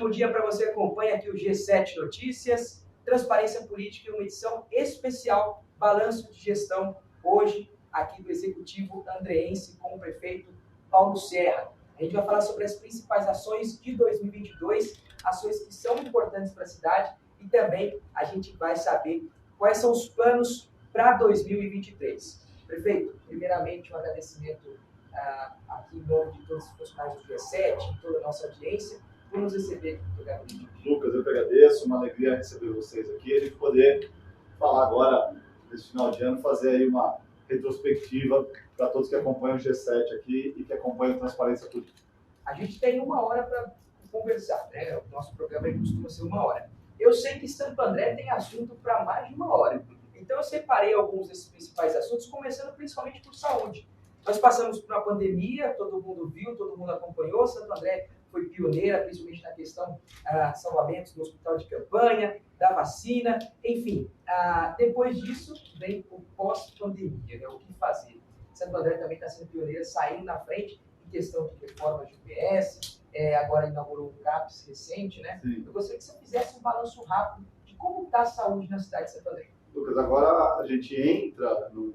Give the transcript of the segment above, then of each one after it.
ótimo dia para você. Acompanha aqui o G7 Notícias, Transparência Política, uma edição especial, balanço de gestão, hoje aqui do Executivo Andreense com o prefeito Paulo Serra. A gente vai falar sobre as principais ações de 2022, ações que são importantes para a cidade e também a gente vai saber quais são os planos para 2023. Prefeito, primeiramente um agradecimento aqui em nome de todos os funcionários do G7, de toda a nossa audiência, por nos receber aqui no programa. Lucas, eu que agradeço, uma alegria receber vocês aqui e a gente poder falar agora, nesse final de ano, fazer aí uma retrospectiva para todos que acompanham o G7 aqui e que acompanham a Transparência Política. A gente tem 1 hora para conversar, né? O nosso programa costuma ser 1 hora. Eu sei que Santo André tem assunto para mais de 1 hora, então eu separei alguns desses principais assuntos, começando principalmente por saúde. Nós passamos por uma pandemia, todo mundo viu, todo mundo acompanhou. Santo André foi pioneira, principalmente na questão de salvamentos do hospital de campanha, da vacina, enfim. Depois disso, vem o pós-pandemia, né? O que fazer. Santo André também está sendo pioneira, saindo na frente em questão de reforma de UBS, agora inaugurou um CAPS recente, né? Sim. Eu gostaria que você fizesse um balanço rápido de como está a saúde na cidade de Santo André. Lucas, agora a gente entra no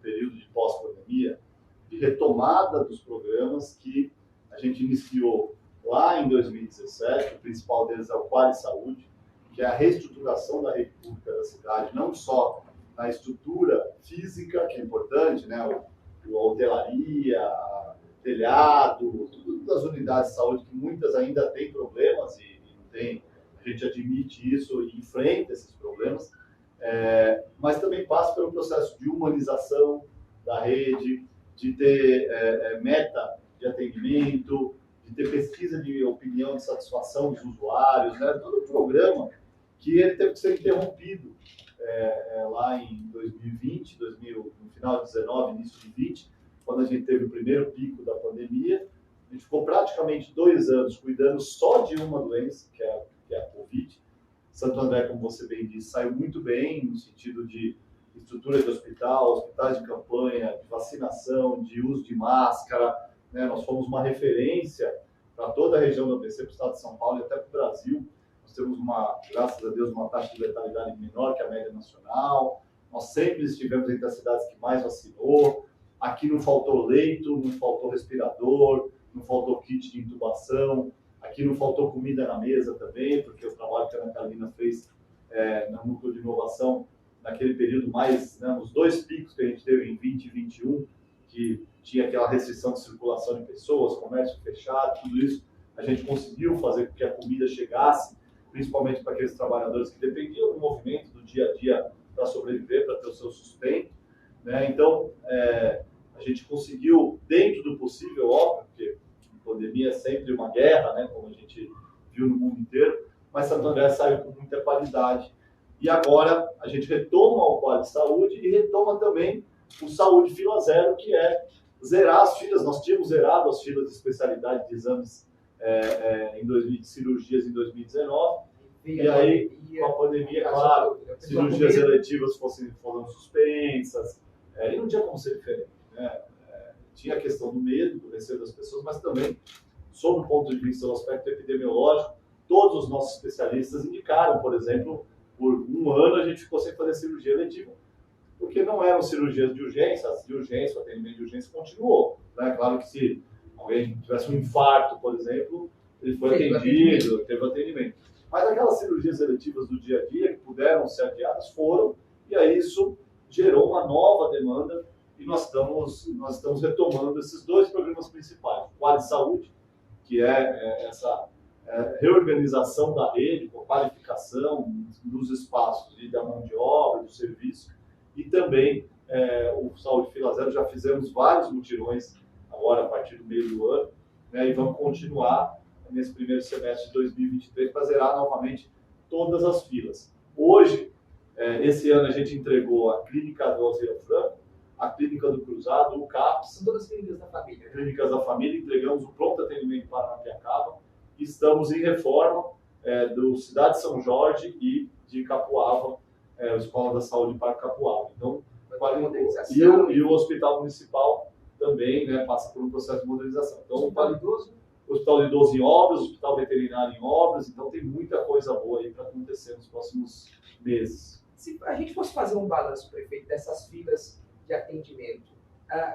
período de pós-pandemia, de retomada dos programas que a gente iniciou lá em 2017, o principal deles é o Quali Saúde, que é a reestruturação da rede pública da cidade, não só na estrutura física, que é importante, né, a hotelaria, telhado, todas as unidades de saúde, que muitas ainda têm problemas e não tem, a gente admite isso e enfrenta esses problemas, mas também passa pelo processo de humanização da rede, de ter meta de atendimento, de ter pesquisa de opinião, de satisfação dos usuários, né? Todo o programa que ele teve que ser interrompido lá em 2020, no final de 19, início de 20, quando a gente teve o primeiro pico da pandemia. A gente ficou praticamente 2 anos cuidando só de uma doença, que é a Covid. Santo André, como você bem disse, saiu muito bem no sentido de estrutura de hospital, hospitais de campanha, de vacinação, de uso de máscara, né? Nós fomos uma referência para toda a região do ABC, para o estado de São Paulo e até para o Brasil. Nós temos, graças a Deus, uma taxa de letalidade menor que a média nacional. Nós sempre estivemos entre as cidades que mais vacinou. Aqui não faltou leito, não faltou respirador, não faltou kit de intubação. Aqui não faltou comida na mesa também, porque o trabalho que a Ana Carolina fez no núcleo de inovação, naquele período mais, né, os 2 picos que a gente teve em 20 e 21, que tinha aquela restrição de circulação de pessoas, comércio fechado, tudo isso, a gente conseguiu fazer com que a comida chegasse, principalmente para aqueles trabalhadores que dependiam do movimento do dia a dia para sobreviver, para ter o seu sustento, né? Então, a gente conseguiu, dentro do possível, óbvio, porque a pandemia é sempre uma guerra, né, como a gente viu no mundo inteiro, mas Santo André saiu com muita qualidade. E agora a gente retoma o Quali Saúde e retoma também o Saúde Fila Zero, que é zerar as filas. Nós tínhamos zerado as filas de especialidade de exames de cirurgias em 2019. E aí, com a pandemia, claro, cirurgias eletivas foram suspensas. E não tinha como ser diferente, né? Tinha a questão do medo, do receio das pessoas, mas também, sob o ponto de vista do aspecto epidemiológico, todos os nossos especialistas indicaram, por exemplo, por 1 ano a gente ficou sem fazer cirurgia eletiva, porque não eram cirurgias de urgência, o atendimento de urgência continuou, né? Claro que se alguém tivesse um infarto, por exemplo, ele foi atendido, teve atendimento. Mas aquelas cirurgias eletivas do dia a dia, que puderam ser adiadas, foram, e aí isso gerou uma nova demanda, e nós estamos retomando esses 2 programas principais. O Quali Saúde, que é essa reorganização da rede, com qualificação dos espaços e da mão de obra, do serviço, e também o Saúde Fila Zero. Já fizemos vários mutirões agora a partir do meio do ano, né, e vamos continuar nesse primeiro semestre de 2023 para zerar novamente todas as filas. Hoje, esse ano a gente entregou a Clínica do Alzira Franco, a Clínica do Cruzado, o CAPS. São todas clínicas da família. Clínicas da família, entregamos o pronto atendimento para Paranapiacaba. Estamos em reforma do Cidade de São Jorge e de Capuava, a Escola da Saúde para Capuava. Então, e o Hospital Municipal também, né, passa por um processo de modernização. Então, o Hospital Idoso? hospital de idoso em obras, hospital veterinário em obras, então tem muita coisa boa aí para acontecer nos próximos meses. Se a gente fosse fazer um balanço, prefeito, dessas filas de atendimento,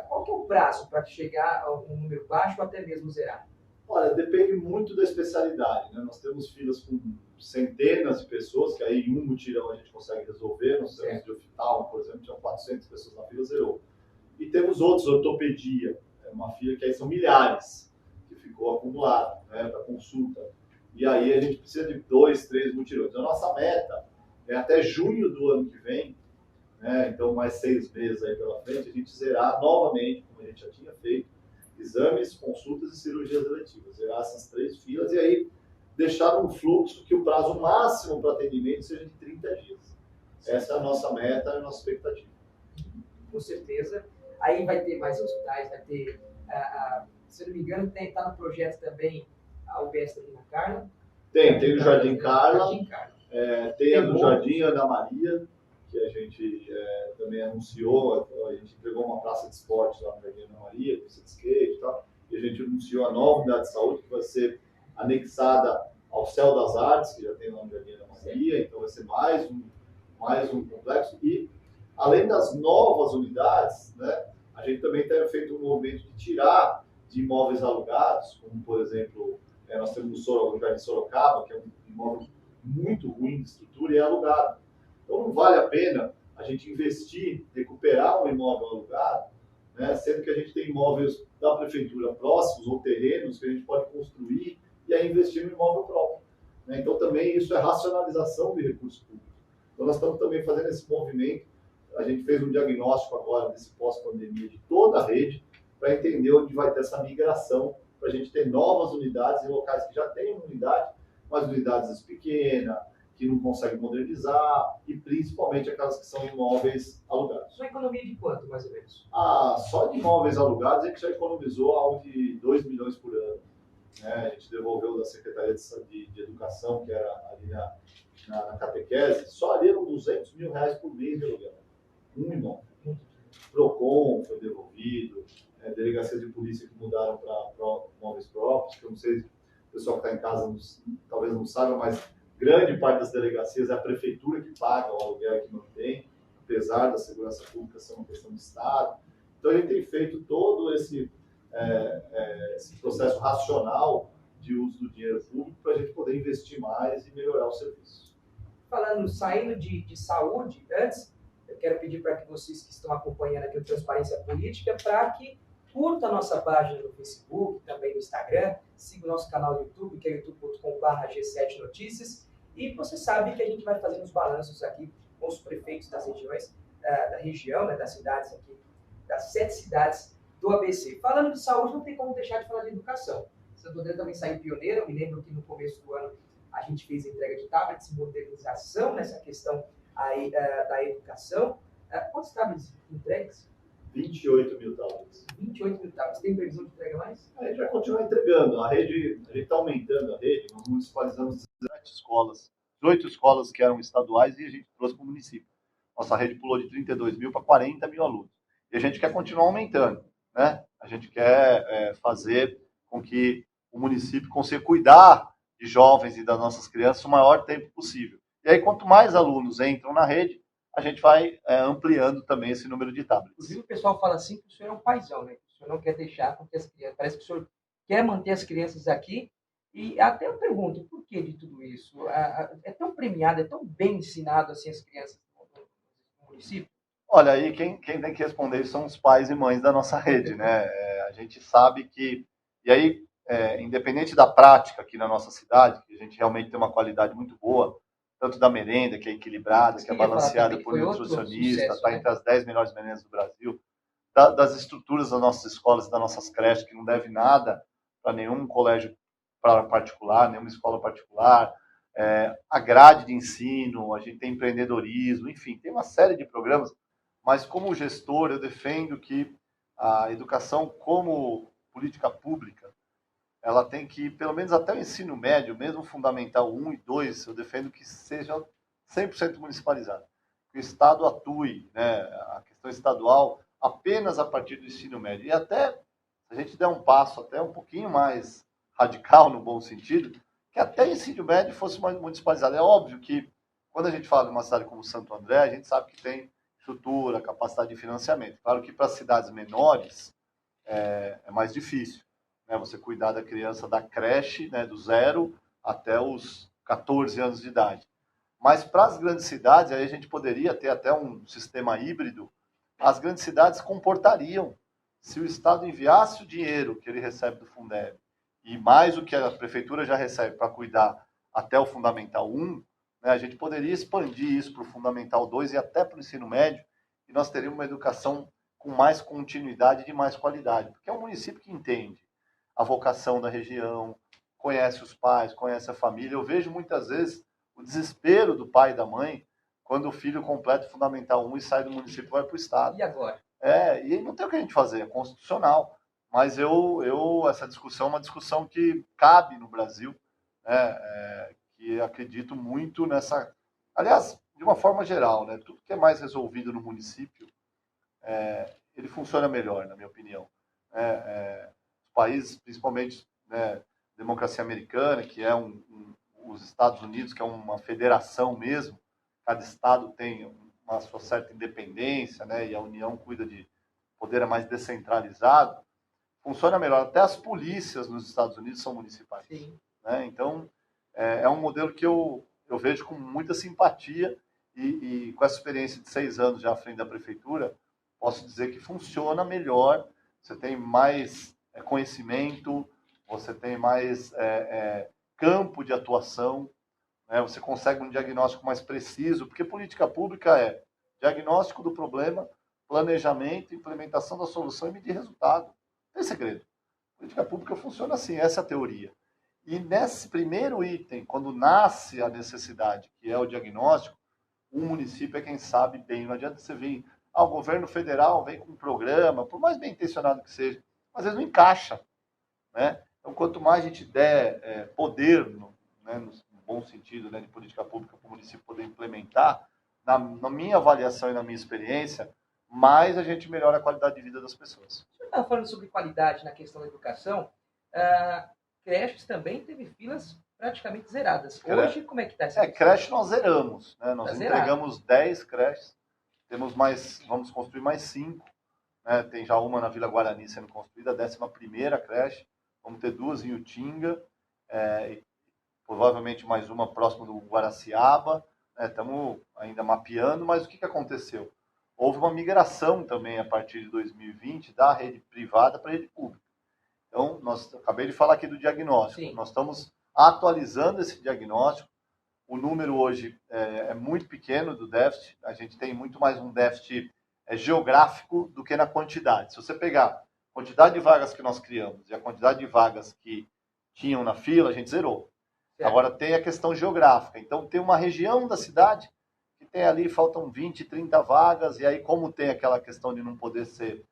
qual que é o prazo para chegar a um número baixo ou até mesmo zerar? Olha, depende muito da especialidade, né? Nós temos filas com centenas de pessoas, que aí em um mutirão a gente consegue resolver. Nós temos de hospital, por exemplo, tinham 400 pessoas na fila, zerou. E temos outros, ortopedia, é uma fila que aí são milhares, que ficou acumulada, né, para consulta. E aí a gente precisa de 2, 3 mutirões. A nossa meta é até junho do ano que vem, né, então mais 6 meses aí pela frente, a gente zerar novamente, como a gente já tinha feito, exames, consultas e cirurgias eletivas. Zerar essas 3 filas e aí deixar um fluxo que o prazo máximo para atendimento seja de 30 dias. Essa é a nossa meta e a nossa expectativa. Com certeza. Aí vai ter mais hospitais, vai ter, se não me engano, está no projeto também a UBS da Vila Carla. Tem o Jardim Carla, tem a do Bom. Jardim Ana Maria, que a gente também anunciou, a gente entregou uma praça de esporte lá no Jardim Ana Maria, pista de skate e tal, e a gente anunciou a nova unidade de saúde, que vai ser anexada ao Céu das Artes, que já tem lá no Jardim Ana Maria, então vai ser mais um complexo. E, além das novas unidades, né, a gente também tem feito um movimento de tirar de imóveis alugados, como, por exemplo, nós temos o lugar de Sorocaba, que é um imóvel muito ruim de estrutura e é alugado. Então, não vale a pena a gente investir, recuperar um imóvel alugado, né, sendo que a gente tem imóveis da prefeitura próximos ou terrenos que a gente pode construir e aí investir no imóvel próprio. Né? Então, também isso é racionalização de recursos públicos. Então, nós estamos também fazendo esse movimento. A gente fez um diagnóstico agora desse pós-pandemia de toda a rede para entender onde vai ter essa migração, para a gente ter novas unidades em locais que já têm unidade, mas unidades pequenas, que não conseguem modernizar e principalmente aquelas que são imóveis alugados. Uma economia de quanto, mais ou menos? Só de imóveis alugados a gente já economizou algo de 2 milhões por ano. Né? A gente devolveu da Secretaria de Educação, que era ali na catequese, só ali eram 200 mil reais por mês de aluguel. Um imóvel. Procon foi devolvido, delegacias de polícia que mudaram para imóveis próprios, que eu não sei, o pessoal que está em casa talvez não saiba, mas grande parte das delegacias é a prefeitura que paga o aluguel que mantém, apesar da segurança pública ser uma questão de Estado. Então a gente tem feito todo esse processo racional de uso do dinheiro público para a gente poder investir mais e melhorar o serviço. Saindo de saúde, antes, eu quero pedir para que vocês que estão acompanhando aqui o Transparência Política, para que curta a nossa página no Facebook, também no Instagram, siga o nosso canal no YouTube, que é youtube.com/G7 Notícias, e você sabe que a gente vai fazendo os balanços aqui com os prefeitos das regiões, da região, né, das cidades aqui, das 7 cidades do ABC. Falando de saúde, não tem como deixar de falar de educação. Santo André também saiu pioneiro. Eu me lembro que no começo do ano a gente fez a entrega de tablets, modernização nessa questão aí da educação. Quantos tablets entregues? 28 mil tablets. 28 mil tablets. Tem previsão de entrega mais? A gente vai continuar entregando. A gente está aumentando a rede, nós municipalizamos 17 escolas. 18 escolas que eram estaduais e a gente trouxe para o município. Nossa rede pulou de 32 mil para 40 mil alunos. E a gente quer continuar aumentando. Né? A gente quer fazer com que o município consiga cuidar de jovens e das nossas crianças o maior tempo possível. E aí, quanto mais alunos entram na rede, a gente vai ampliando também esse número de tablets. Inclusive, o pessoal fala assim que o senhor é um paizão, né? O senhor não quer deixar, porque as crianças, parece que o senhor quer manter as crianças aqui. E até eu pergunto, por que de tudo isso? É tão premiado, é tão bem ensinado assim as crianças no município? Olha, aí quem tem que responder são os pais e mães da nossa rede, né? A gente sabe que... E aí, independente da prática aqui na nossa cidade, que a gente realmente tem uma qualidade muito boa, tanto da merenda, que é equilibrada, que é balanceada por nutricionista, está entre as 10 melhores merendas do Brasil, das estruturas das nossas escolas e das nossas creches, que não deve nada para nenhum colégio particular, nenhuma escola particular, a grade de ensino, a gente tem empreendedorismo, enfim, tem uma série de programas, mas como gestor eu defendo que a educação como política pública, ela tem que, pelo menos até o ensino médio, mesmo fundamental 1 e 2, eu defendo que seja 100% municipalizado. Que o Estado atue, né, a questão estadual, apenas a partir do ensino médio. E até, se a gente der um passo até um pouquinho mais radical, no bom sentido, que até o ensino médio fosse mais municipalizado. É óbvio que, quando a gente fala de uma cidade como Santo André, a gente sabe que tem estrutura, capacidade de financiamento. Claro que para cidades menores é mais difícil, né? Você cuidar da criança da creche, né, do 0 até os 14 anos de idade. Mas para as grandes cidades, aí a gente poderia ter até um sistema híbrido. As grandes cidades comportariam, se o Estado enviasse o dinheiro que ele recebe do Fundeb, e mais o que a prefeitura já recebe para cuidar até o Fundamental 1, né, a gente poderia expandir isso para o Fundamental 2 e até para o ensino médio, e nós teríamos uma educação com mais continuidade e de mais qualidade. Porque é um município que entende a vocação da região, conhece os pais, conhece a família. Eu vejo muitas vezes o desespero do pai e da mãe quando o filho completa o Fundamental 1 e sai do município e vai para o Estado. E agora? E não tem o que a gente fazer, é constitucional. Mas essa discussão é uma discussão que cabe no Brasil, né? Que acredito muito nessa... Aliás, de uma forma geral, né? Tudo que é mais resolvido no município, ele funciona melhor, na minha opinião. Os países, principalmente, né, democracia americana, que é os Estados Unidos, que é uma federação mesmo, cada estado tem uma sua certa independência, né, e a União cuida de poder mais descentralizado, funciona melhor. Até as polícias nos Estados Unidos são municipais. Sim. Né? Então, é um modelo que eu vejo com muita simpatia e com essa experiência de 6 anos já à frente da prefeitura, posso dizer que funciona melhor, você tem mais conhecimento, você tem mais campo de atuação, né? Você consegue um diagnóstico mais preciso, porque política pública é diagnóstico do problema, planejamento, implementação da solução e medir resultado. Não tem segredo. Política pública funciona assim, essa é a teoria. E nesse primeiro item, quando nasce a necessidade, que é o diagnóstico, o município é quem sabe bem. Não adianta você vir, o governo federal vem com um programa, por mais bem intencionado que seja, às vezes não encaixa. Né? Então, quanto mais a gente der poder, né, no bom sentido, né, de política pública para o município poder implementar, na minha avaliação e na minha experiência, mais a gente melhora a qualidade de vida das pessoas. Você estava falando sobre qualidade na questão da educação. Creches também teve filas praticamente zeradas. Hoje, como é que está essa questão? Creche nós zeramos. Né? Nós entregamos 10 creches, temos vamos construir mais 5. Né? Tem já uma na Vila Guarani sendo construída, a 11ª creche. Vamos ter 2 em Utinga, e provavelmente mais uma próxima do Guaraciaba. Estamos ainda mapeando, mas o que aconteceu? Houve uma migração também a partir de 2020 da rede privada para a rede pública. Então, acabei de falar aqui do diagnóstico. Sim. Nós estamos atualizando esse diagnóstico. O número hoje é muito pequeno do déficit. A gente tem muito mais um déficit geográfico do que na quantidade. Se você pegar a quantidade de vagas que nós criamos e a quantidade de vagas que tinham na fila, a gente zerou. Certo. Agora tem a questão geográfica. Então, tem uma região da cidade que tem ali, faltam 20, 30 vagas, e aí como tem aquela questão de não poder ser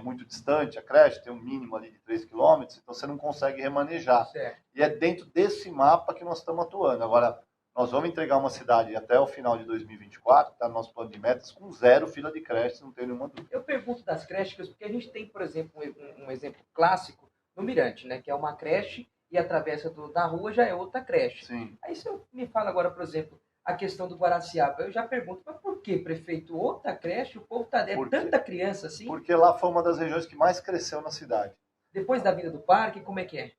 muito distante, a creche tem um mínimo ali de 3 quilômetros, então você não consegue remanejar. Certo. E é dentro desse mapa que nós estamos atuando. Agora, nós vamos entregar uma cidade até o final de 2024, está no nosso plano de metas, com 0 fila de creche, não tem nenhuma dúvida. Eu pergunto das creches, porque a gente tem, por exemplo, um exemplo clássico no Mirante, né, que é uma creche e a travessa da rua já é outra creche. Sim. Aí se eu me fala agora, por exemplo, a questão do Guaraciaba, eu já pergunto, mas por que, prefeito, outra creche, o povo está tanta criança assim? Porque lá foi uma das regiões que mais cresceu na cidade. Depois da vinda do parque, como é que é?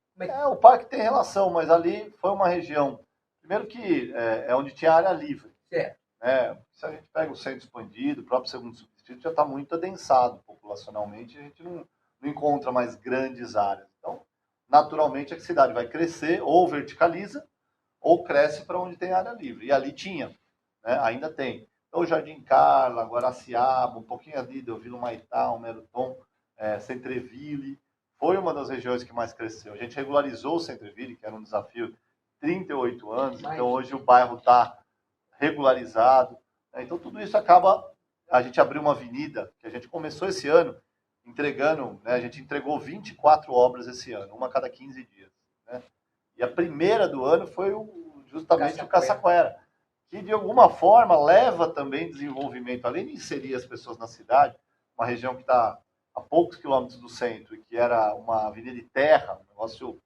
O parque tem relação, mas ali foi uma região, primeiro que é onde tinha área livre. Certo. Se a gente pega o centro expandido, o próprio segundo subdistrito já está muito adensado populacionalmente, a gente não encontra mais grandes áreas. Então, naturalmente, a cidade vai crescer, ou verticaliza, ou cresce para onde tem área livre. E ali tinha, né? Ainda tem. Então, Jardim Carla, Guaraciaba, um pouquinho ali do Vila Humaitá, Merutom, Centreville, foi uma das regiões que mais cresceu. A gente regularizou o Centreville, que era um desafio, 38 anos, então hoje o bairro está regularizado. Então, tudo isso acaba... A gente abriu uma avenida, que a gente começou esse ano, entregando, né? A gente entregou 24 obras esse ano, uma a cada 15 dias. Né? E a primeira do ano foi justamente o Caçaquera, que de alguma forma leva também desenvolvimento, além de inserir as pessoas na cidade, uma região que está a poucos quilômetros do centro, e que era uma avenida de terra, um negócio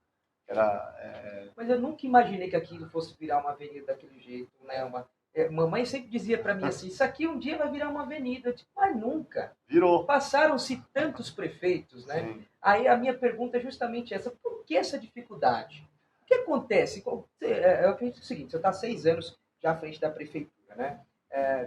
Mas eu nunca imaginei que aquilo fosse virar uma avenida daquele jeito, né? Mamãe sempre dizia para mim assim, isso aqui um dia vai virar uma avenida. Eu, tipo, mas nunca. Virou. Passaram-se tantos prefeitos, né? Sim. Aí a minha pergunta é justamente essa, por que essa dificuldade? O que acontece? Eu acredito o seguinte, você está há 6 anos já à frente da prefeitura, né?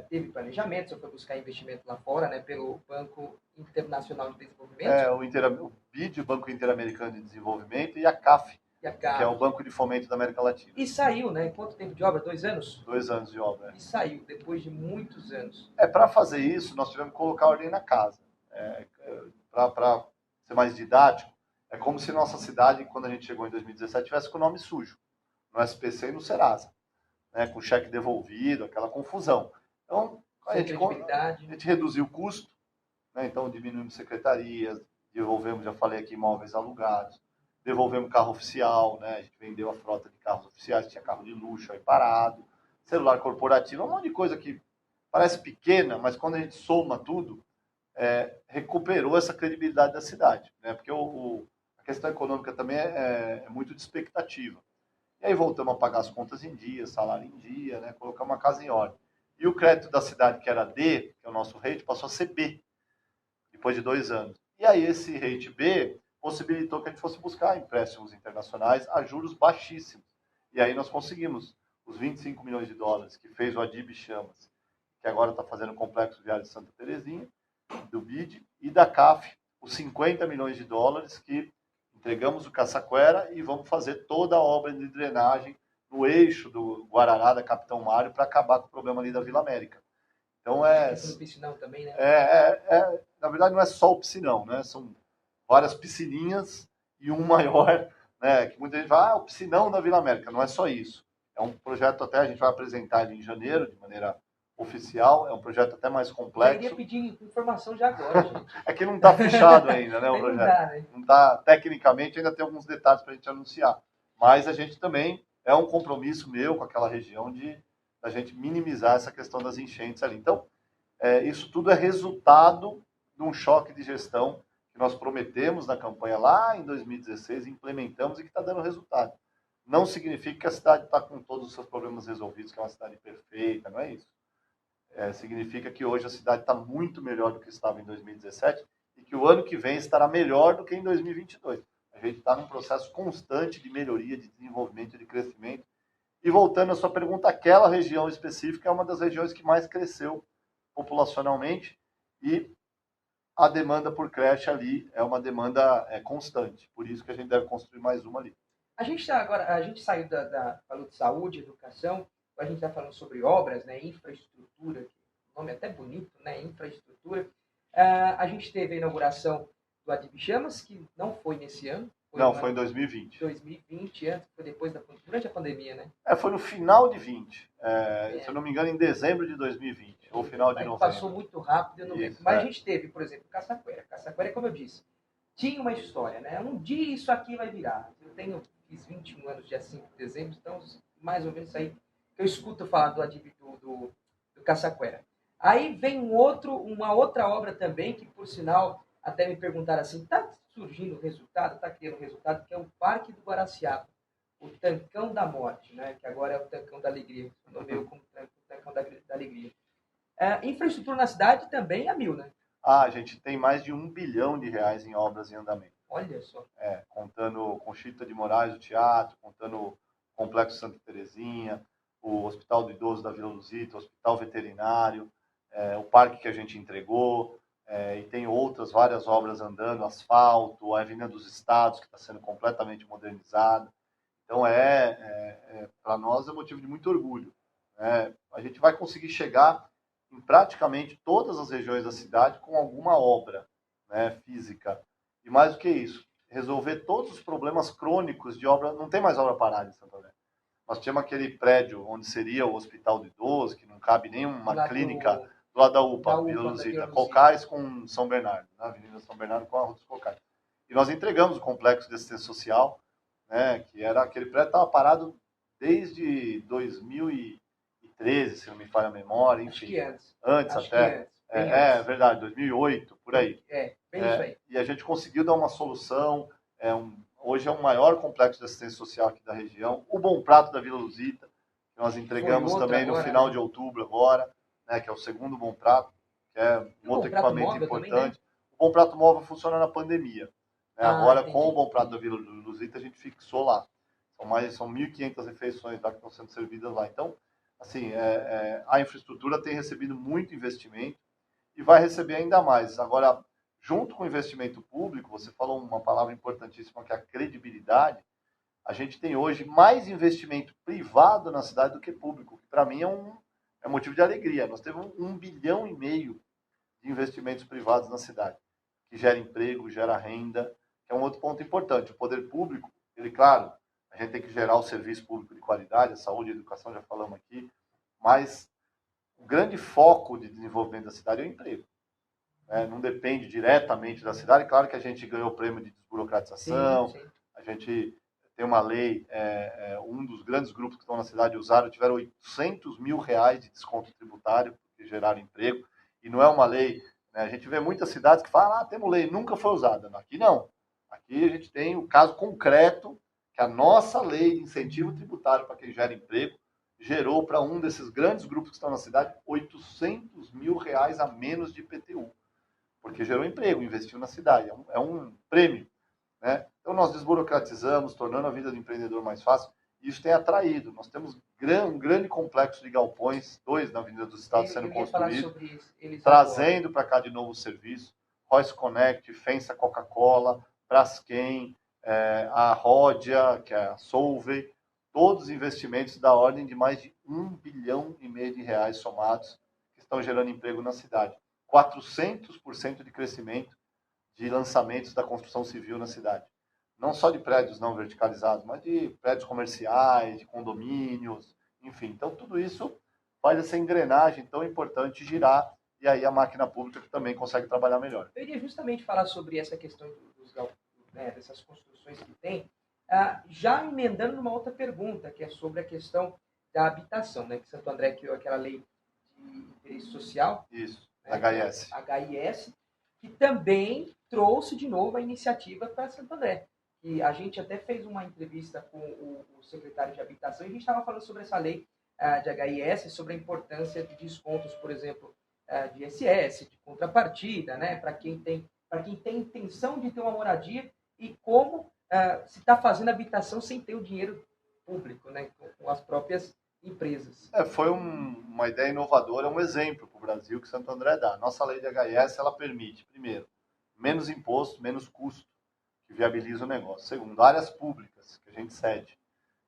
Teve planejamento, você foi buscar investimento lá fora, né? Pelo Banco Internacional de Desenvolvimento. O BID, o Banco Interamericano de Desenvolvimento, e a CAF, que é o Banco de Fomento da América Latina. E saiu, né? Quanto tempo de obra? 2 anos? 2 anos de obra. E saiu, depois de muitos anos. Para fazer isso, nós tivemos que colocar ordem na casa. Para ser mais didático, é como se nossa cidade, quando a gente chegou em 2017, tivesse com o nome sujo, no SPC e no Serasa, né, com cheque devolvido, aquela confusão. Então, a gente reduziu o custo, né, então diminuímos secretarias, devolvemos, já falei aqui, imóveis alugados, devolvemos carro oficial, né, a gente vendeu a frota de carros oficiais, tinha carro de luxo aí parado, celular corporativo, um monte de coisa que parece pequena, mas quando a gente soma tudo, recuperou essa credibilidade da cidade, né? Porque a questão econômica também é muito de expectativa. E aí voltamos a pagar as contas em dia, salário em dia, né? Colocar uma casa em ordem. E o crédito da cidade, que era D, que é o nosso rate, passou a ser B, depois de 2 anos. E aí esse rate B possibilitou que a gente fosse buscar empréstimos internacionais a juros baixíssimos. E aí nós conseguimos os 25 milhões de dólares que fez o Adib Chamas, que agora está fazendo o Complexo Viário de Santa Terezinha, do BID, e da CAF, os 50 milhões de dólares que entregamos o Caçaquera e vamos fazer toda a obra de drenagem no eixo do Guarará, da Capitão Mário, para acabar com o problema ali da Vila América. Então no piscinão também, né? Na verdade, não é só o piscinão, né? São várias piscininhas e um maior, né? Que muita gente fala, o piscinão da Vila América. Não é só isso. É um projeto até, a gente vai apresentar ele em janeiro, de maneira oficial, é um projeto até mais complexo. Eu iria pedir informação já agora, gente. É que não está fechado ainda, né, o projeto? Não dá, né? Não está, tecnicamente, ainda tem alguns detalhes para a gente anunciar. Mas a gente também, é um compromisso meu com aquela região de a gente minimizar essa questão das enchentes ali. Então, isso tudo é resultado de um choque de gestão que nós prometemos na campanha lá em 2016, implementamos e que está dando resultado. Não significa que a cidade está com todos os seus problemas resolvidos, que é uma cidade perfeita, não é isso. Significa que hoje a cidade está muito melhor do que estava em 2017 e que o ano que vem estará melhor do que em 2022. A gente está num processo constante de melhoria, de desenvolvimento, de crescimento. E voltando à sua pergunta, aquela região específica é uma das regiões que mais cresceu populacionalmente e a demanda por creche ali é uma demanda constante. Por isso que a gente deve construir mais uma ali. A gente saiu falou de saúde, educação, a gente está falando sobre obras, né, infraestrutura, o nome é até bonito, né, infraestrutura. A gente teve a inauguração do Adib Chamas, que não foi nesse ano. Foi em 2020. 2020, foi depois durante a pandemia, né? Foi no final de 20. Se eu não me engano, em dezembro de 2020, ou final de novembro. Passou muito rápido, eu não lembro. Mas a gente teve, por exemplo, Caçaquera. Caçaquera, como eu disse, tinha uma história, né? Um dia isso aqui vai virar. Fiz 21 anos dia 5 de dezembro, então mais ou menos isso aí eu escuto falar do Caçaquera. Aí vem uma outra obra também, que por sinal, até me perguntaram assim, está surgindo resultado, está criando resultado, que é o Parque do Guaraciaba, o Tancão da Morte, né? Que agora é o Tancão da Alegria, nomeou como Tancão da Alegria. Infraestrutura na cidade também é 1000, né? A gente tem mais de R$1 bilhão em obras em andamento. Olha só. Contando Conchita de Moraes, o teatro, contando o Complexo Santa Terezinha, o Hospital do Idoso da Vila Luzita, o Hospital Veterinário, o parque que a gente entregou, e tem várias obras andando, asfalto, a Avenida dos Estados, que está sendo completamente modernizada. Então, para nós é motivo de muito orgulho. A gente vai conseguir chegar em praticamente todas as regiões da cidade com alguma obra, né, física. E mais do que isso, resolver todos os problemas crônicos de obra. Não tem mais obra parada em Santo André. Nós tínhamos aquele prédio onde seria o Hospital do Idoso, que não cabe nenhuma clínica, do lado da UPA, Vila Luzita, Cocais com São Bernardo, na Avenida São Bernardo com a Rua dos Cocais. E nós entregamos o Complexo de Assistência Social, né, que era aquele prédio que estava parado desde 2013, se não me falha a memória, enfim. Acho que antes. Antes até. É verdade, 2008, por aí. Bem isso aí. E a gente conseguiu dar uma solução, hoje é o maior complexo de assistência social aqui da região. O Bom Prato da Vila Luzita, que nós entregamos também no final, né, de outubro agora, né, que é o segundo Bom Prato, que é um outro equipamento importante. Também, né? O Bom Prato Móvel funciona na pandemia. Né? Agora, entendi, com o Bom Prato da Vila Luzita, a gente fixou lá. São 1.500 refeições lá que estão sendo servidas lá. Então, assim, a infraestrutura tem recebido muito investimento e vai receber ainda mais. Agora, junto com o investimento público, você falou uma palavra importantíssima, que é a credibilidade. A gente tem hoje mais investimento privado na cidade do que público, que para mim é motivo de alegria. Nós temos 1,5 bilhão de investimentos privados na cidade, que gera emprego, gera renda, que é um outro ponto importante. O poder público, ele, claro, a gente tem que gerar o serviço público de qualidade, a saúde e a educação, já falamos aqui, mas o grande foco de desenvolvimento da cidade é o emprego. Não depende diretamente da cidade. Claro que a gente ganhou o prêmio de desburocratização, sim. A gente tem uma lei, um dos grandes grupos que estão na cidade tiveram R$800 mil de desconto tributário, que geraram emprego, e não é uma lei, né? A gente vê muitas cidades que falam, temos lei, nunca foi usada. Aqui não. Aqui a gente tem o caso concreto, que a nossa lei de incentivo tributário para quem gera emprego gerou para um desses grandes grupos que estão na cidade R$800 mil a menos de IPTU, porque gerou emprego, investiu na cidade, é um prêmio. Né? Então nós desburocratizamos, tornando a vida do empreendedor mais fácil, e isso tem atraído. Nós temos um grande complexo de galpões, 2 na Avenida dos Estados sendo construídos, trazendo para cá de novo o serviço, Royce Connect, Fensa Coca-Cola, Braskem, a Ródia, que é a Solvay, todos investimentos da ordem de mais de R$1,5 bilhão de somados, que estão gerando emprego na cidade. 400% de crescimento de lançamentos da construção civil na cidade. Não só de prédios não verticalizados, mas de prédios comerciais, de condomínios, enfim. Então, tudo isso faz essa engrenagem tão importante girar, e aí a máquina pública que também consegue trabalhar melhor. Eu iria justamente falar sobre essa questão dos dessas construções que tem, já emendando numa outra pergunta, que é sobre a questão da habitação, né? Que Santo André criou aquela lei de interesse social. Isso, HIS. HIS, que também trouxe de novo a iniciativa para Santo André. E a gente até fez uma entrevista com o secretário de Habitação e a gente estava falando sobre essa lei de HIS, sobre a importância de descontos, por exemplo, de ISS, de contrapartida, né, para quem tem intenção de ter uma moradia e como se está fazendo habitação sem ter o dinheiro público, né, com as próprias empresas. Foi uma ideia inovadora, um exemplo para o Brasil que Santo André dá. Nossa lei de HIS, ela permite, primeiro, menos imposto, menos custo, que viabiliza o negócio. Segundo, áreas públicas, que a gente cede,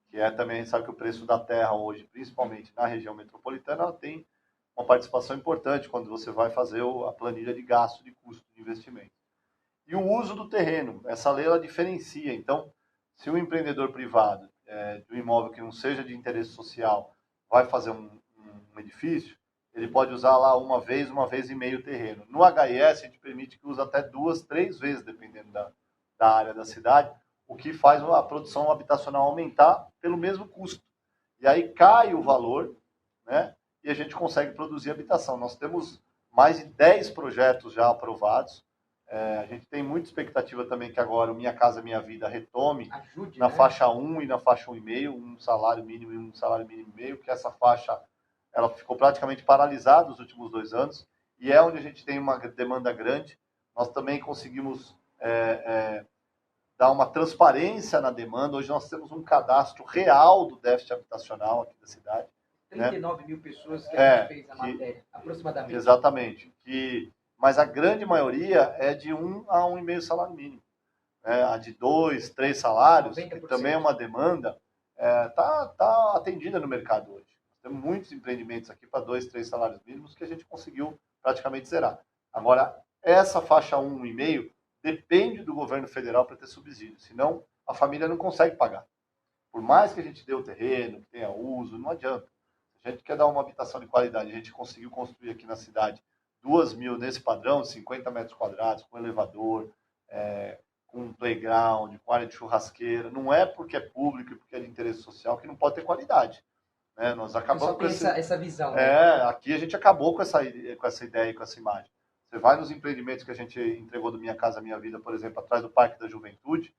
que também, a gente sabe que o preço da terra hoje, principalmente na região metropolitana, ela tem uma participação importante quando você vai fazer a planilha de gasto, de custo de investimento. E o uso do terreno, essa lei ela diferencia. Então, se um empreendedor privado de um imóvel que não seja de interesse social vai fazer um edifício, ele pode usar lá uma vez e meio o terreno. No HIS, a gente permite que use até 2, 3 vezes, dependendo da área da cidade, o que faz a produção habitacional aumentar pelo mesmo custo. E aí cai o valor, né? E a gente consegue produzir habitação. Nós temos mais de 10 projetos já aprovados. A gente tem muita expectativa também que agora o Minha Casa Minha Vida retome na faixa 1 e na faixa 1,5, um salário mínimo e um salário mínimo e meio, que essa faixa ela ficou praticamente paralisada nos últimos 2 anos, e é onde a gente tem uma demanda grande. Nós também conseguimos dar uma transparência na demanda. Hoje nós temos um cadastro real do déficit habitacional aqui da cidade. 39 mil pessoas que a gente fez a matéria, aproximadamente. Exatamente. Mas a grande maioria é de 1 a 1,5 salário mínimo. A de 2, 3 salários, 90%. Que também é uma demanda, tá atendida no mercado hoje. Temos muitos empreendimentos aqui para 2, 3 salários mínimos que a gente conseguiu praticamente zerar. Agora, essa faixa 1,5 depende do governo federal para ter subsídio, senão a família não consegue pagar. Por mais que a gente dê o terreno, que tenha uso, não adianta. Se a gente quer dar uma habitação de qualidade, a gente conseguiu construir aqui na cidade 2.000 nesse padrão, 50 metros quadrados, com elevador, com um playground, com área de churrasqueira. Não é porque é público e porque é de interesse social que não pode ter qualidade. Nós acabamos com essa visão. Né? Aqui a gente acabou com essa ideia e com essa imagem. Você vai nos empreendimentos que a gente entregou do Minha Casa Minha Vida, por exemplo, atrás do Parque da Juventude,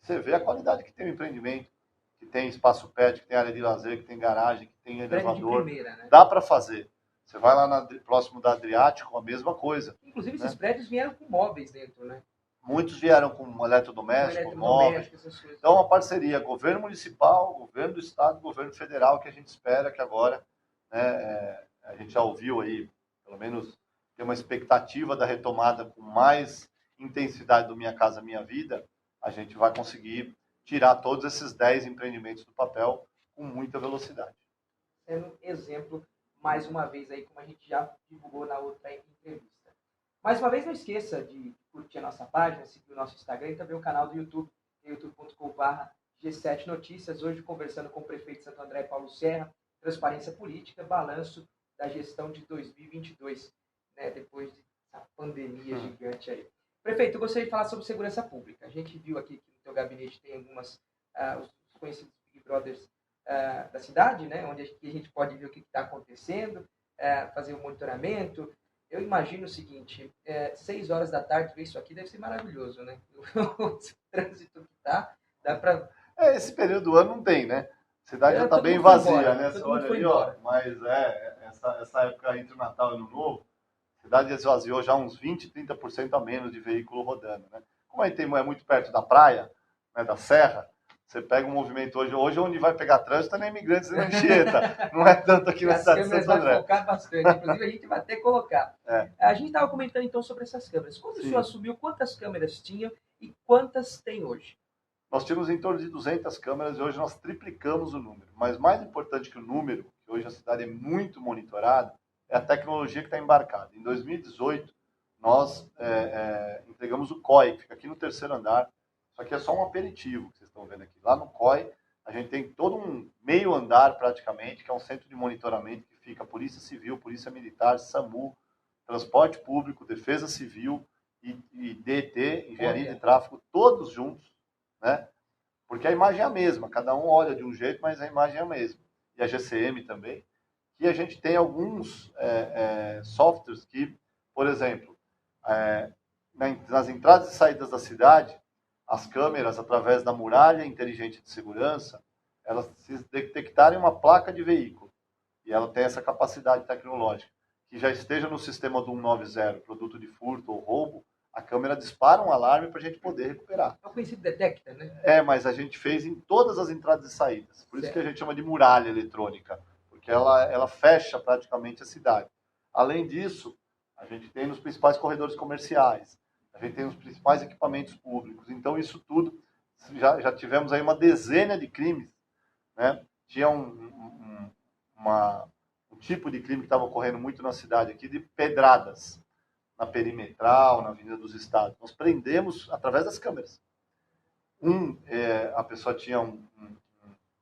Você vê a qualidade que tem o empreendimento, que tem espaço pet, que tem área de lazer, que tem garagem, que tem Prédio de elevador. primeira, né? Dá para fazer. Você vai lá próximo da Adriático, a mesma coisa. Inclusive, Né? esses prédios vieram com móveis dentro, né? Muitos vieram com eletrodoméstico, móveis. Essas coisas. Então, uma parceria governo municipal, governo do estado, governo federal, que a gente espera que agora, né, a gente já ouviu aí, pelo menos tem uma expectativa da retomada com mais intensidade do Minha Casa Minha Vida, a gente vai conseguir tirar todos esses 10 empreendimentos do papel com muita velocidade. Sendo um exemplo, mais uma vez, aí, como a gente já divulgou na outra entrevista. Mais uma vez, não esqueça de curtir a nossa página, seguir o nosso Instagram e também o canal do YouTube, youtube.com/G7 Notícias. Hoje, conversando com o prefeito de Santo André, Paulo Serra, transparência política, balanço da gestão de 2022, né, depois dessa pandemia gigante aí. Prefeito, eu gostaria de falar sobre segurança pública. A gente viu aqui que no seu gabinete tem algumas, os conhecidos Big Brothers da cidade, né, onde a gente pode ver o que está acontecendo, fazer o monitoramento. Eu imagino o seguinte, 6 horas da tarde ver isso aqui deve ser maravilhoso, né? O trânsito que dá para... Esse período do ano não tem, né? A cidade já está bem vazia, embora, né? Você olha ali, ó, mas essa época entre o Natal e o Ano Novo, a cidade esvaziou já uns 20%, 30% a menos de veículo rodando, né? Como aí é muito perto da praia, né, da serra, você pega um movimento hoje onde vai pegar trânsito é Imigrantes e na Anchieta. Não é tanto aqui na cidade de Santo André. Vai focar bastante. Inclusive, a gente vai até colocar. A gente estava comentando, então, sobre essas câmeras. Quando o senhor assumiu, quantas câmeras tinham e quantas tem hoje? Nós tínhamos em torno de 200 câmeras e hoje nós triplicamos o número. Mas mais importante que o número, que hoje a cidade é muito monitorada, é a tecnologia que está embarcada. Em 2018, nós entregamos o COI, que fica aqui no 3º andar. Isso aqui é só um aperitivo que vocês estão vendo aqui. Lá no COI, a gente tem todo um meio andar praticamente, que é um centro de monitoramento que fica Polícia Civil, Polícia Militar, SAMU, Transporte Público, Defesa Civil e DET, Engenharia de Tráfego, todos juntos, né? Porque a imagem é a mesma, cada um olha de um jeito, mas a imagem é a mesma. E a GCM também. E a gente tem alguns softwares que, por exemplo, nas entradas e saídas da cidade, as câmeras, através da muralha inteligente de segurança, elas se detectarem uma placa de veículo. E ela tem essa capacidade tecnológica. Que já esteja no sistema do 190, produto de furto ou roubo, a câmera dispara um alarme para a gente poder recuperar. É o conhecido detecta, né? Mas a gente fez em todas as entradas e saídas. Por isso que a gente chama de muralha eletrônica. Porque ela fecha praticamente a cidade. Além disso, a gente tem nos principais corredores comerciais. A gente tem os principais equipamentos públicos. Então, isso tudo, já tivemos aí uma dezena de crimes. Né? Tinha um tipo de crime que estava ocorrendo muito na cidade aqui, de pedradas, na Perimetral, na Avenida dos Estados. Nós prendemos através das câmeras. A pessoa tinha um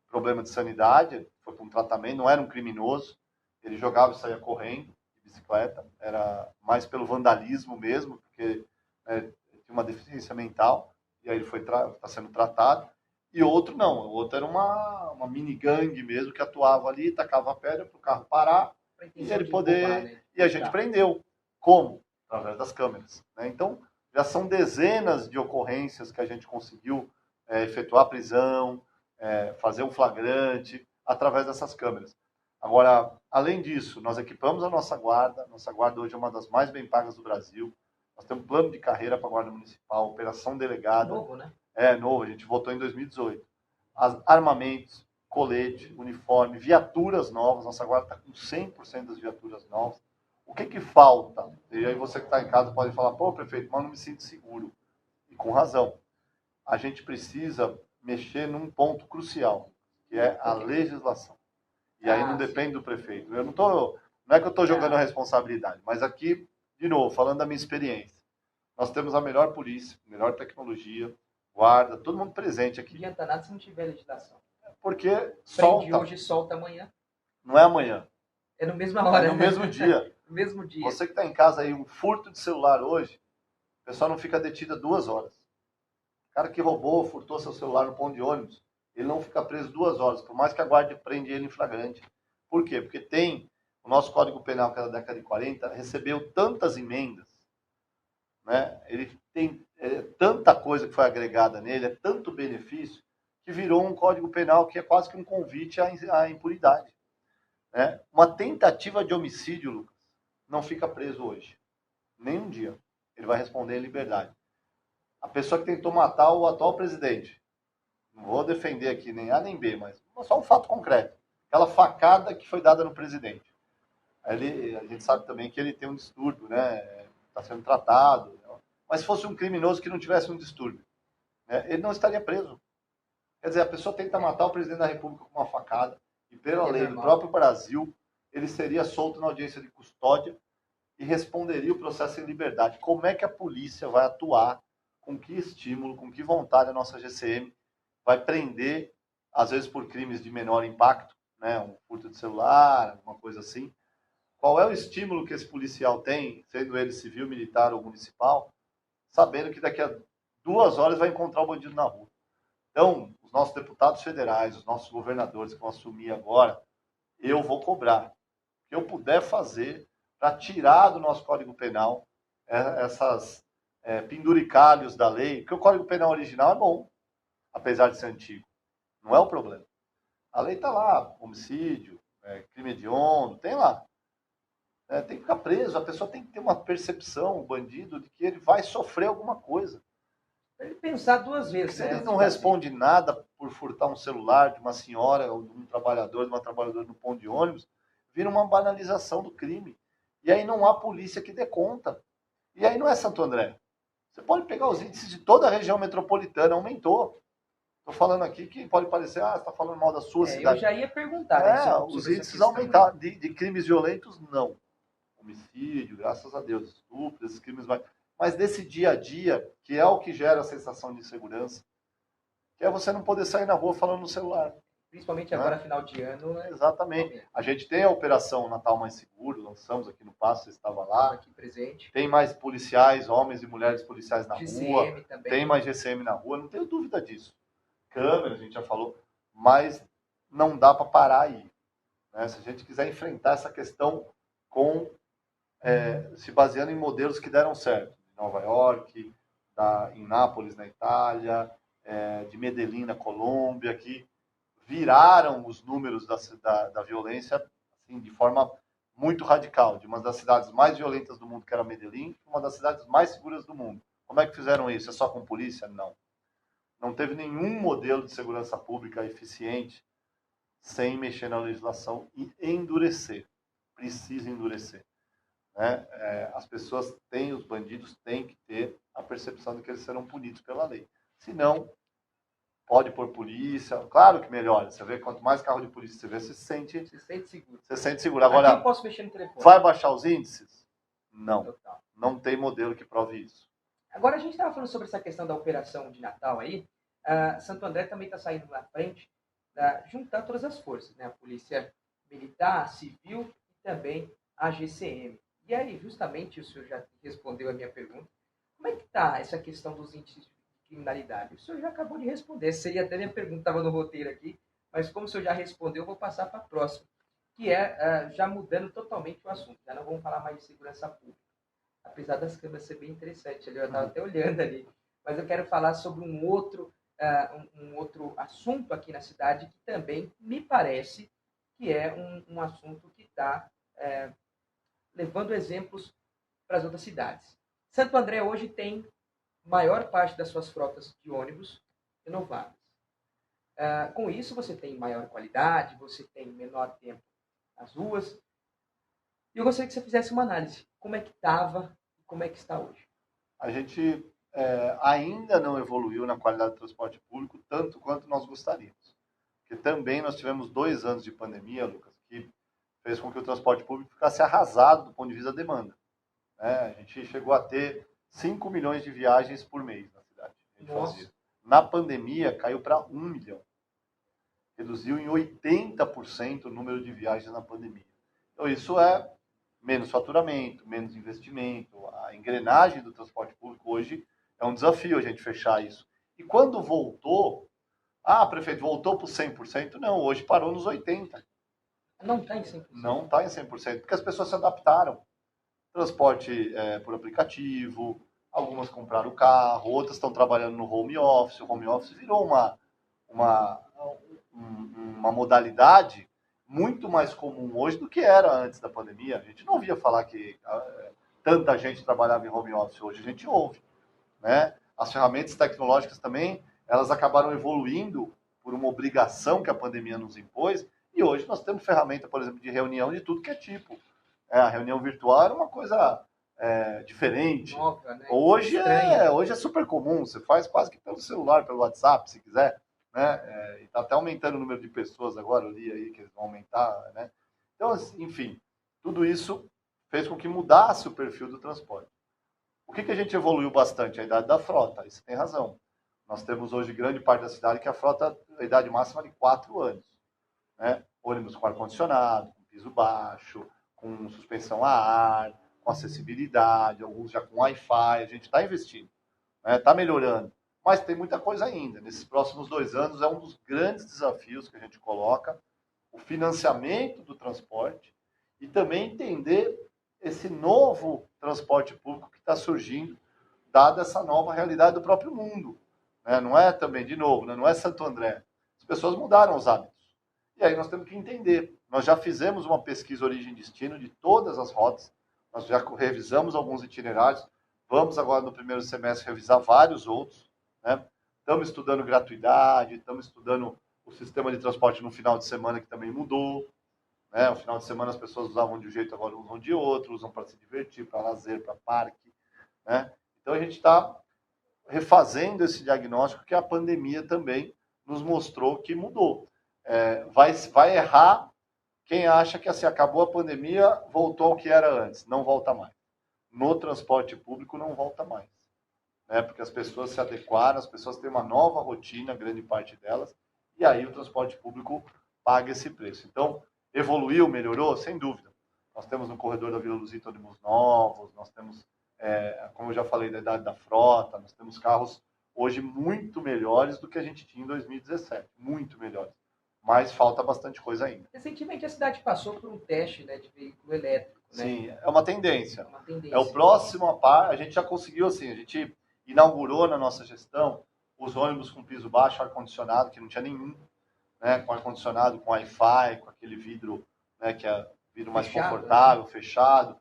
problema de sanidade, foi para um tratamento, não era um criminoso, ele jogava e saía correndo de bicicleta, era mais pelo vandalismo mesmo, porque tinha uma deficiência mental, e aí ele está sendo tratado. E outro não, o outro era uma mini gangue mesmo, que atuava ali, tacava a pedra para o carro parar, e ele poder... Roubar, né? E a gente prendeu. Como? Através das câmeras. Né? Então, já são dezenas de ocorrências que a gente conseguiu efetuar a prisão, fazer um flagrante, através dessas câmeras. Agora, além disso, nós equipamos a nossa guarda hoje é uma das mais bem pagas do Brasil. Nós temos um plano de carreira para a Guarda Municipal, operação delegada. Novo, né? Novo, a gente votou em 2018. Armamentos, colete, uniforme, viaturas novas, nossa guarda está com 100% das viaturas novas. O que falta? E aí você que está em casa pode falar, pô, prefeito, mas não me sinto seguro. E com razão. A gente precisa mexer num ponto crucial, que é a legislação. E aí não depende do prefeito. Não é que eu estou jogando a responsabilidade, mas aqui, de novo, falando da minha experiência, nós temos a melhor polícia, melhor tecnologia, guarda, todo mundo presente aqui. Não adianta nada se não tiver legislação. Porque solta. Hoje, solta amanhã. Não é amanhã. É no mesma hora. É no mesmo dia. No mesmo dia. Você que está em casa aí, um furto de celular hoje, o pessoal não fica detido 2 horas. O cara que roubou, furtou seu celular no ponto de ônibus, ele não fica preso 2 horas, por mais que a guarda prende ele em flagrante. Por quê? Porque o nosso Código Penal, que é da década de 40, recebeu tantas emendas, né? Ele tem tanta coisa que foi agregada nele, é tanto benefício, que virou um Código Penal que é quase que um convite à impunidade. Né? Uma tentativa de homicídio, Lucas, não fica preso hoje. Nem um dia. Ele vai responder em liberdade. A pessoa que tentou matar o atual presidente, não vou defender aqui nem A nem B, mas só um fato concreto. Aquela facada que foi dada no presidente. A gente sabe também que ele tem um distúrbio, né? Está sendo tratado. Mas se fosse um criminoso que não tivesse um distúrbio, né? Ele não estaria preso. Quer dizer, a pessoa tenta matar o presidente da República com uma facada, e pela lei do próprio Brasil, ele seria solto na audiência de custódia e responderia o processo em liberdade. Como é que a polícia vai atuar? Com que estímulo, com que vontade a nossa GCM vai prender, às vezes por crimes de menor impacto, né? Um furto de celular, alguma coisa assim. Qual é o estímulo que esse policial tem, sendo ele civil, militar ou municipal, sabendo que daqui a 2 horas vai encontrar o bandido na rua? Então, os nossos deputados federais, os nossos governadores que vão assumir agora, eu vou cobrar. O que eu puder fazer para tirar do nosso Código Penal essas penduricalhos da lei, porque o Código Penal original é bom, apesar de ser antigo. Não é o problema. A lei está lá, homicídio, crime hediondo, tem lá. Tem que ficar preso, a pessoa tem que ter uma percepção, o bandido, de que ele vai sofrer alguma coisa. Ele pensar 2 vezes. Se ele não responde nada por furtar um celular de uma senhora ou de um trabalhador, de uma trabalhadora no ponto de ônibus, vira uma banalização do crime. E aí não há polícia que dê conta. E aí não é Santo André. Você pode pegar os índices de toda a região metropolitana, aumentou. Estou falando aqui que pode parecer, você está falando mal da sua cidade. Eu já ia perguntar. Os índices aumentaram. De crimes violentos, não. Homicídio, graças a Deus, estupro, esses crimes mais... Mas desse dia a dia, que é o que gera a sensação de insegurança, que é você não poder sair na rua falando no celular. Principalmente agora, final de ano. Exatamente. A gente tem a Operação Natal Mais Seguro, lançamos aqui no Passo, você estava lá. Aqui presente. Tem mais policiais, homens e mulheres policiais na GCM rua. Também. Tem mais GCM na rua, não tenho dúvida disso. Câmeras, a gente já falou, mas não dá para parar aí. Né? Se a gente quiser enfrentar essa questão se baseando em modelos que deram certo. Nova York, em Nápoles, na Itália, de Medellín, na Colômbia, que viraram os números da violência assim, de forma muito radical. De uma das cidades mais violentas do mundo, que era Medellín, uma das cidades mais seguras do mundo. Como é que fizeram isso? É só com polícia? Não. Não teve nenhum modelo de segurança pública eficiente sem mexer na legislação e endurecer. Precisa endurecer. Né? As pessoas os bandidos têm que ter a percepção de que eles serão punidos pela lei. Se não, pode pôr polícia. Claro que melhora. Você vê, quanto mais carro de polícia você vê, você se sente seguro. Você se sente seguro. Agora, eu posso mexer no telefone. Vai baixar os índices? Não. Total. Não tem modelo que prove isso. Agora, a gente estava falando sobre essa questão da operação de Natal aí. Santo André também está saindo na frente, juntar todas as forças, né? A polícia militar, a civil e também a GCM. E aí, justamente, o senhor já respondeu a minha pergunta. Como é que está essa questão dos índices de criminalidade? O senhor já acabou de responder. Seria até minha pergunta, estava no roteiro aqui. Mas como o senhor já respondeu, eu vou passar para a próxima. Que é, já mudando totalmente o assunto. Já não vamos falar mais de segurança pública. Apesar das câmeras ser bem interessantes. Eu estava até olhando ali. Mas eu quero falar sobre um outro assunto aqui na cidade que também me parece que é um assunto que está... levando exemplos para as outras cidades. Santo André hoje tem maior parte das suas frotas de ônibus renovadas. Com isso, você tem maior qualidade, você tem menor tempo nas ruas. E eu gostaria que você fizesse uma análise. Como é que estava e como é que está hoje? A gente ainda não evoluiu na qualidade do transporte público tanto quanto nós gostaríamos. Porque também nós tivemos 2 anos de pandemia, Lucas, que fez com que o transporte público ficasse arrasado do ponto de vista da demanda. A gente chegou a ter 5 milhões de viagens por mês na cidade. Fazia. Na pandemia, caiu para 1 milhão. Reduziu em 80% o número de viagens na pandemia. Então, isso é menos faturamento, menos investimento. A engrenagem do transporte público hoje é um desafio a gente fechar isso. E quando voltou, prefeito, voltou para os 100%? Não, hoje parou nos 80%. Não está em 100%. Não está em 100%, porque as pessoas se adaptaram. Transporte por aplicativo, algumas compraram carro, outras estão trabalhando no home office. O home office virou uma modalidade muito mais comum hoje do que era antes da pandemia. A gente não ouvia falar que tanta gente trabalhava em home office. Hoje a gente ouve, né? As ferramentas tecnológicas também, elas acabaram evoluindo por uma obrigação que a pandemia nos impôs, e hoje nós temos ferramenta, por exemplo, de reunião de tudo que é tipo. A reunião virtual era uma coisa diferente. Nova, né? Hoje é super comum, você faz quase que pelo celular, pelo WhatsApp, se quiser, né? E está até aumentando o número de pessoas agora, eu li aí que eles vão aumentar, né? Então, enfim, tudo isso fez com que mudasse o perfil do transporte. O que a gente evoluiu bastante? A idade da frota, isso tem razão. Nós temos hoje grande parte da cidade que a frota, a idade máxima é de 4 anos. Né? Ônibus com ar-condicionado, com piso baixo, com suspensão a ar, com acessibilidade, alguns já com Wi-Fi, a gente está investindo, está melhorando. Mas tem muita coisa ainda. Nesses próximos 2 anos é um dos grandes desafios que a gente coloca, o financiamento do transporte e também entender esse novo transporte público que está surgindo, dada essa nova realidade do próprio mundo. Não é também, de novo, não é Santo André. As pessoas mudaram os hábitos. E aí nós temos que entender. Nós já fizemos uma pesquisa origem e destino de todas as rotas, nós já revisamos alguns itinerários, vamos agora no primeiro semestre revisar vários outros. Né? Estamos estudando gratuidade, estamos estudando o sistema de transporte no final de semana, que também mudou. No final de semana as pessoas usavam de um jeito, agora usam de outro, usam para se divertir, para lazer, para parque. Né? Então a gente está refazendo esse diagnóstico que a pandemia também nos mostrou que mudou. Vai errar quem acha que assim, acabou a pandemia, voltou ao que era antes. Não volta mais. No transporte público não volta mais. Porque as pessoas se adequaram, as pessoas têm uma nova rotina, grande parte delas, e aí o transporte público paga esse preço. Então, evoluiu, melhorou? Sem dúvida. Nós temos no corredor da Vila Luzita ônibus novos, nós temos, como eu já falei, da idade da frota, nós temos carros hoje muito melhores do que a gente tinha em 2017. Muito melhores. Mas falta bastante coisa ainda. Recentemente a cidade passou por um teste, né, de veículo elétrico. Né? Sim, é uma tendência. É o próximo a par, a gente já conseguiu assim, a gente inaugurou na nossa gestão os ônibus com piso baixo, ar-condicionado, que não tinha nenhum, com ar-condicionado, com Wi-Fi, com aquele vidro, que é vidro mais fechado, confortável, né? Fechado,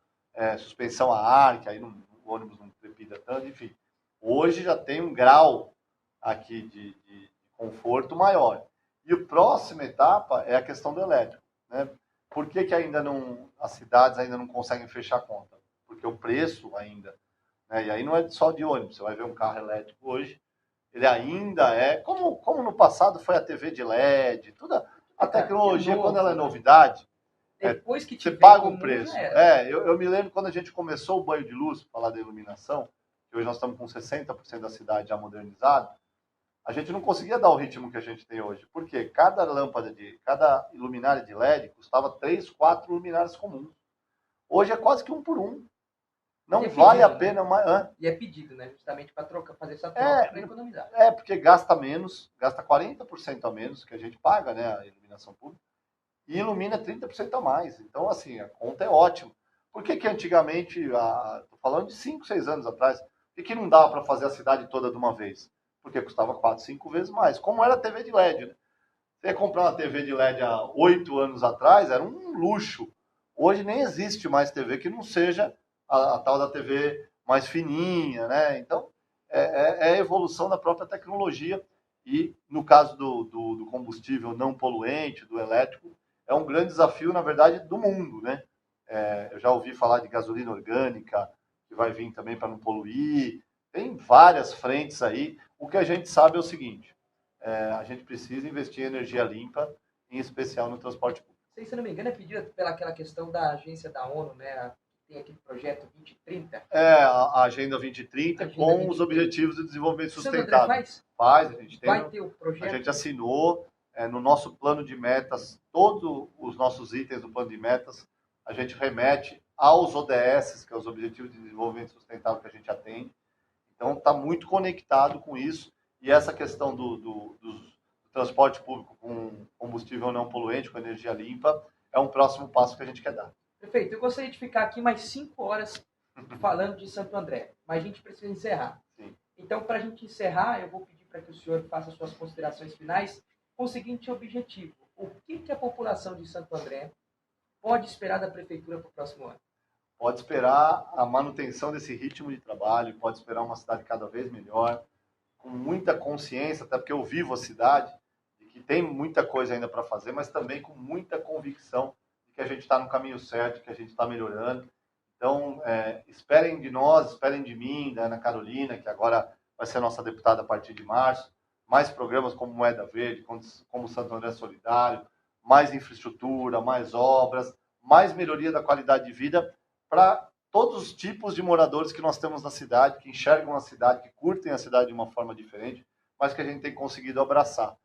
suspensão a ar, que aí o ônibus não trepida tanto, enfim. Hoje já tem um grau aqui de conforto maior. E a próxima etapa é a questão do elétrico. Né? Por que ainda não, as cidades ainda não conseguem fechar a conta? Porque o preço ainda, e aí não é só de ônibus, você vai ver um carro elétrico hoje, ele ainda é, como no passado foi a TV de LED, toda a tecnologia, quando ela é novidade, depois que você paga o preço. Eu me lembro quando a gente começou o banho de luz, falar da iluminação, que hoje nós estamos com 60% da cidade já modernizada, a gente não conseguia dar o ritmo que a gente tem hoje. Por quê? Cada luminária de LED custava 3, 4 luminárias comuns. Hoje é quase que 1 por 1. Não vale a pena mais. E é pedido, né? Justamente para fazer essa troca para economizar. Porque gasta menos, gasta 40% a menos que a gente paga, né? A iluminação pública. E ilumina 30% a mais. Então, assim, a conta é ótima. Por que antigamente, estou falando de 5, 6 anos atrás, por que não dava para fazer a cidade toda de uma vez? Porque custava 4, 5 vezes mais. Como era a TV de LED, né? Você ia comprar uma TV de LED há 8 anos atrás, era um luxo. Hoje nem existe mais TV que não seja a tal da TV mais fininha, né? Então, é a evolução da própria tecnologia. E, no caso do combustível não poluente, do elétrico, é um grande desafio, na verdade, do mundo, né? Eu já ouvi falar de gasolina orgânica, que vai vir também para não poluir. Tem várias frentes aí. O que a gente sabe é o seguinte, a gente precisa investir em energia limpa, em especial no transporte público. Se não me engano, é pedido pelaquela questão da agência da ONU, né? Tem aquele projeto 2030. A Agenda 2030 com os Objetivos de Desenvolvimento Sustentável. Faz, a gente tem. Vai ter o projeto. A gente assinou, no nosso plano de metas, todos os nossos itens do plano de metas, a gente remete aos ODS, que é os Objetivos de Desenvolvimento Sustentável que a já tem. Então, está muito conectado com isso. E essa questão do transporte público com combustível não poluente, com energia limpa, é um próximo passo que a gente quer dar. Perfeito. Eu gostaria de ficar aqui mais 5 horas falando de Santo André, mas a gente precisa encerrar. Sim. Então, para a gente encerrar, eu vou pedir para que o senhor faça suas considerações finais com o seguinte objetivo: o que a população de Santo André pode esperar da prefeitura para o próximo ano? Pode esperar a manutenção desse ritmo de trabalho, pode esperar uma cidade cada vez melhor, com muita consciência, até porque eu vivo a cidade, e que tem muita coisa ainda para fazer, mas também com muita convicção de que a gente está no caminho certo, que a gente está melhorando. Então, esperem de nós, esperem de mim, da Ana Carolina, que agora vai ser nossa deputada a partir de março, mais programas como Moeda Verde, como Santo André Solidário, mais infraestrutura, mais obras, mais melhoria da qualidade de vida para todos os tipos de moradores que nós temos na cidade, que enxergam a cidade, que curtem a cidade de uma forma diferente, mas que a gente tem conseguido abraçar.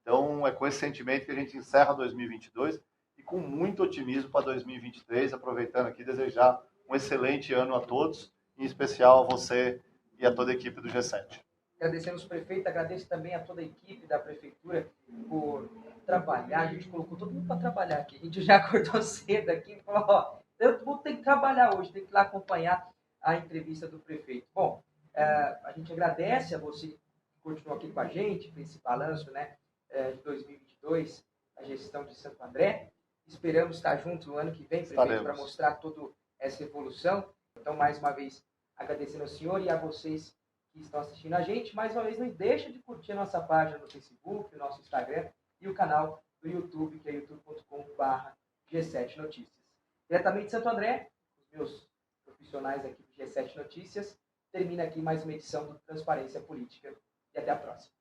Então, é com esse sentimento que a gente encerra 2022 e com muito otimismo para 2023, aproveitando aqui, desejar um excelente ano a todos, em especial a você e a toda a equipe do G7. Agradecemos o prefeito, agradeço também a toda a equipe da prefeitura por trabalhar, a gente colocou todo mundo para trabalhar aqui, a gente já acordou cedo aqui e falou, ó, eu vou ter que trabalhar hoje, tem que ir lá acompanhar a entrevista do prefeito. Bom, a gente agradece a você que continuou aqui com a gente, esse balanço, né, de 2022, a gestão de Santo André. Esperamos estar juntos no ano que vem, prefeito, para mostrar toda essa evolução. Então, mais uma vez, agradecendo ao senhor e a vocês que estão assistindo a gente. Mais uma vez, não deixa de curtir a nossa página no Facebook, o nosso Instagram e o canal do YouTube, que é youtube.com/G7 Notícias. Diretamente de Santo André, os meus profissionais aqui do G7 Notícias, termina aqui mais uma edição do Transparência Política. E até a próxima.